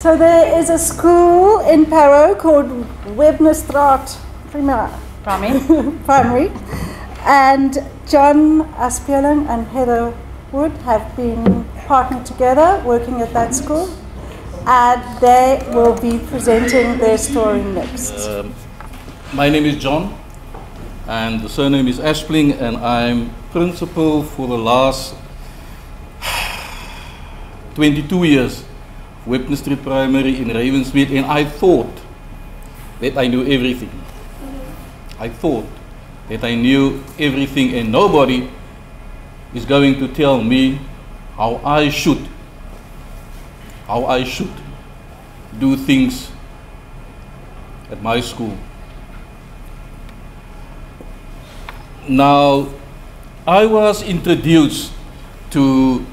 So there is a school in Parow called Webnerstreet Primary, and John Aspeling and Heather Wood have been partnered together working at that school, and they will be presenting their story next. My name is John, and the surname is Aspeling, and I'm principal for the last 22 years. Webnerstreet Primary in Ravensmead, and I thought that I knew everything. I thought that I knew everything, and nobody is going to tell me how I should do things at my school. Now, I was introduced to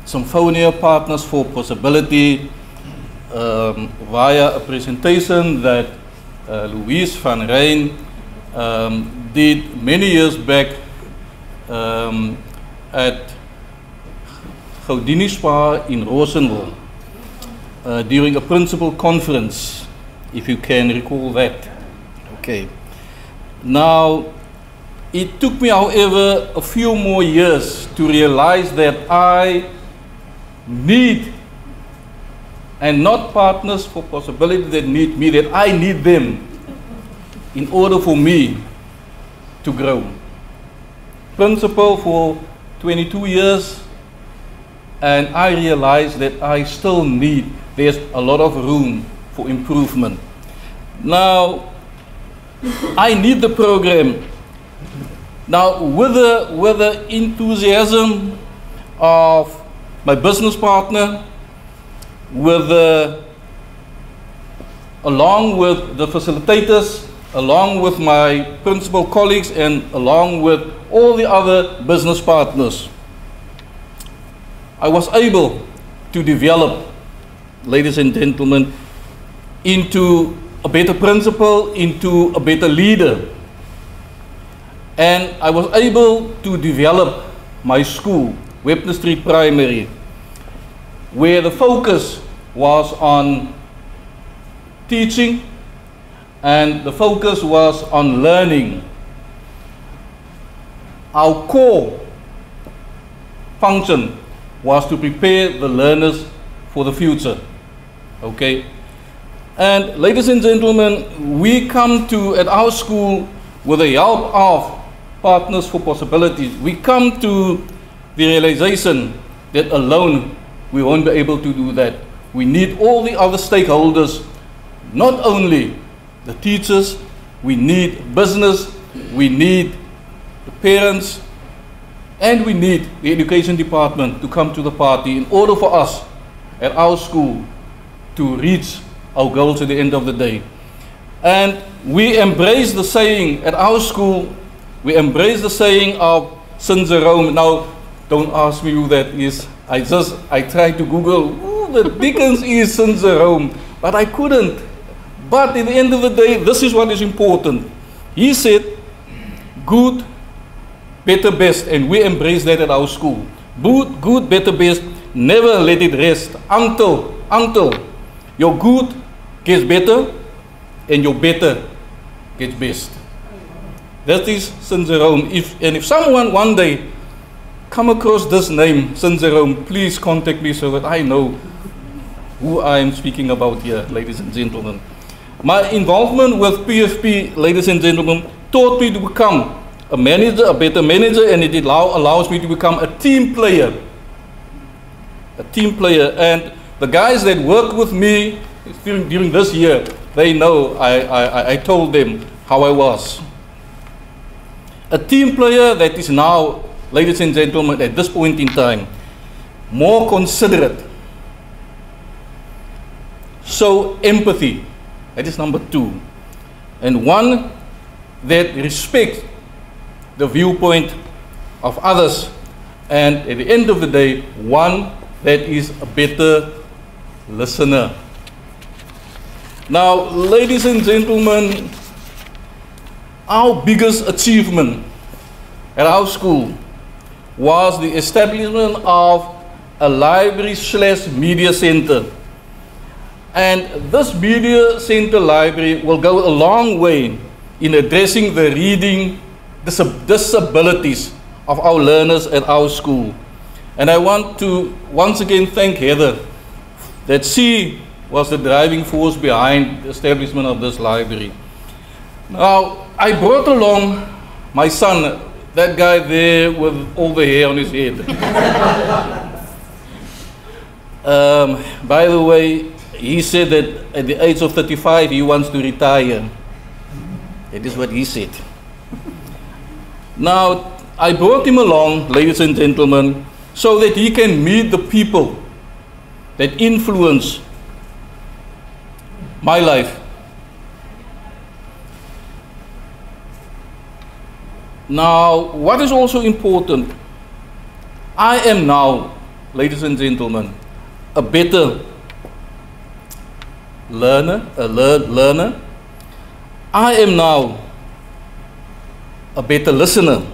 Symphonia Partners for Possibility via a presentation that Louise van Rijn did many years back at Gaudini Spa in Roosendaal during a principal conference, if you can recall that. Okay. Now, it took me, however, a few more years to realize that I need, and not partners for possibility that need me, that I need them in order for me to grow. Principal for 22 years, and I realized that I still need, there's a lot of room for improvement. Now, I need the program. Now, with the enthusiasm of my business partner, along with the facilitators, along with my principal colleagues, and along with all the other business partners, I was able to develop, ladies and gentlemen, into a better principal, into a better leader. And I was able to develop my school, Webnerstreet Primary, where the focus was on teaching and the focus was on learning. Our core function was to prepare the learners for the future. Okay? And ladies and gentlemen, we come to, at our school, with the help of Partners for Possibilities, we come to the realization that alone we won't be able to do that. We need all the other stakeholders, not only the teachers, we need business, we need the parents, and we need the education department to come to the party in order for us at our school to reach our goals at the end of the day. And we embrace the saying at our school, we embrace the saying of St. Jerome. Now, don't ask me who that is. I tried to Google who the Dickens is St. Jerome, but I couldn't. But at the end of the day, this is what is important. He said, good, better, best, and we embrace that at our school. Good, better, best, never let it rest until your good gets better and your better gets best. That is St. Jerome. If someone one day come across this name, St. Jerome, please contact me so that I know who I am speaking about here, ladies and gentlemen. My involvement with PFP, ladies and gentlemen, taught me to become a manager, a better manager, and it allows me to become a team player. A team player. And the guys that work with me during this year, they know I told them how I was. A team player that is now, ladies and gentlemen, at this point in time, more considerate. So empathy, that is number 2. And one that respects the viewpoint of others. And at the end of the day, one that is a better listener. Now, ladies and gentlemen, our biggest achievement at our school was the establishment of a library/media center And this media center library will go a long way in addressing the reading disabilities of our learners at our school. And I want to once again thank Heather that she was the driving force behind the establishment of this library. Now, I brought along my son, that guy there with all the hair on his head. By the way, he said that at the age of 35 he wants to retire. That is what he said. Now, I brought him along, ladies and gentlemen, so that he can meet the people that influence my life. Now, what is also important, I am now, ladies and gentlemen, a better learner. I am now a better listener.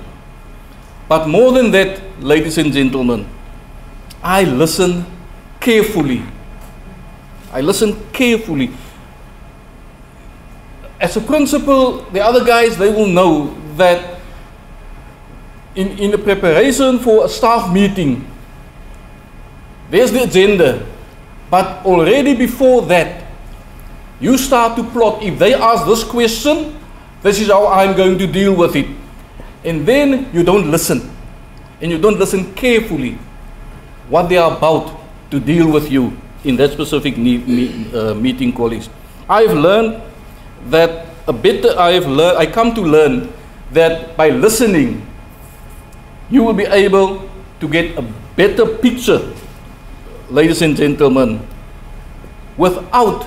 But more than that, ladies and gentlemen, I listen carefully. I listen carefully. As a principal, the other guys, they will know that in the preparation for a staff meeting, there's the agenda. But already before that, you start to plot. If they ask this question, this is how I'm going to deal with it. And then you don't listen. And you don't listen carefully what they are about to deal with you in that specific meeting, colleagues. I've learned that I come to learn that by listening, you will be able to get a better picture, ladies and gentlemen, without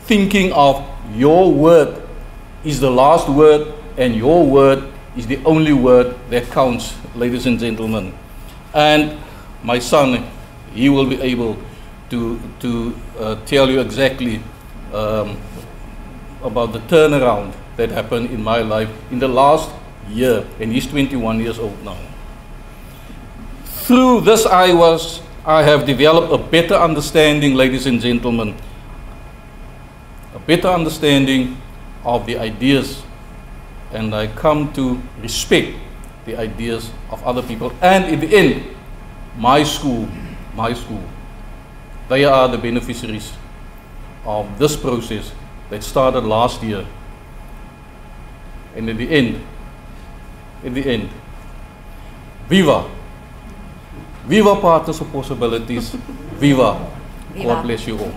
thinking of your word is the last word and your word is the only word that counts, ladies and gentlemen. And my son, he will be able to tell you exactly about the turnaround that happened in my life in the last year, and he's 21 years old now. Through this, I have developed a better understanding, ladies and gentlemen, a better understanding of the ideas, and I come to respect the ideas of other people. And in the end, my school, they are the beneficiaries of this process that started last year. And in the end, viva Partners for Possibilities, viva. God bless you all.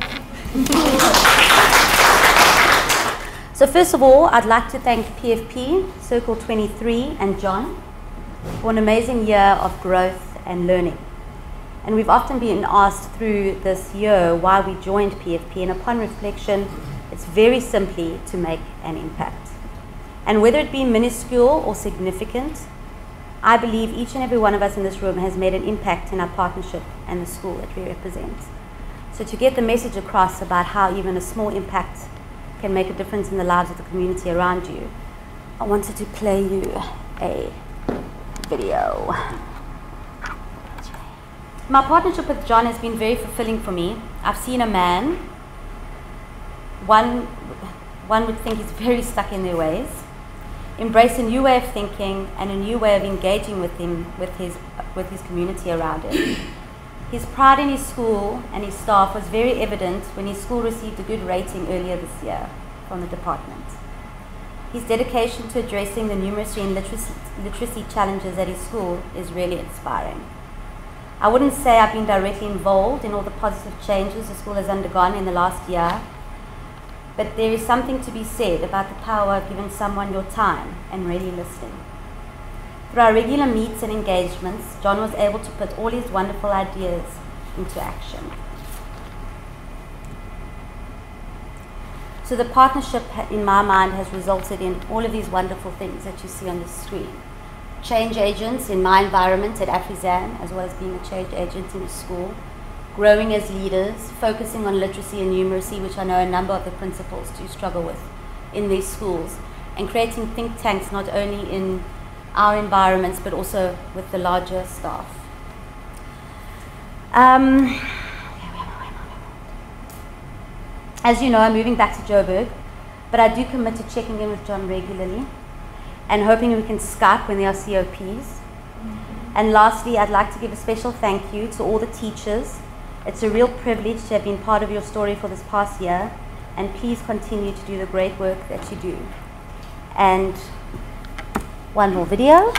So first of all, I'd like to thank PFP, Circle 23 and John for an amazing year of growth and learning. And we've often been asked through this year why we joined PFP, and upon reflection, it's very simply to make an impact. And whether it be minuscule or significant, I believe each and every one of us in this room has made an impact in our partnership and the school that we represent. So to get the message across about how even a small impact can make a difference in the lives of the community around you, I wanted to play you a video. My partnership with John has been very fulfilling for me. I've seen a man, one would think he's very stuck in their ways, embrace a new way of thinking and a new way of engaging with his community around him. His pride in his school and his staff was very evident when his school received a good rating earlier this year from the department. His dedication to addressing the numeracy and literacy challenges at his school is really inspiring. I wouldn't say I've been directly involved in all the positive changes the school has undergone in the last year, but there is something to be said about the power of giving someone your time and really listening. Through our regular meets and engagements, John was able to put all his wonderful ideas into action. So the partnership, in my mind, has resulted in all of these wonderful things that you see on the screen. Change agents in my environment at Afrizan, as well as being a change agent in the school. Growing as leaders, focusing on literacy and numeracy, which I know a number of the principals do struggle with in these schools. And creating think tanks not only in our environments, but also with the larger staff. As you know, I'm moving back to Joburg, but I do commit to checking in with John regularly and hoping we can Skype when there are COPs. And lastly, I'd like to give a special thank you to all the teachers. It's a real privilege to have been part of your story for this past year, and please continue to do the great work that you do. And one more video.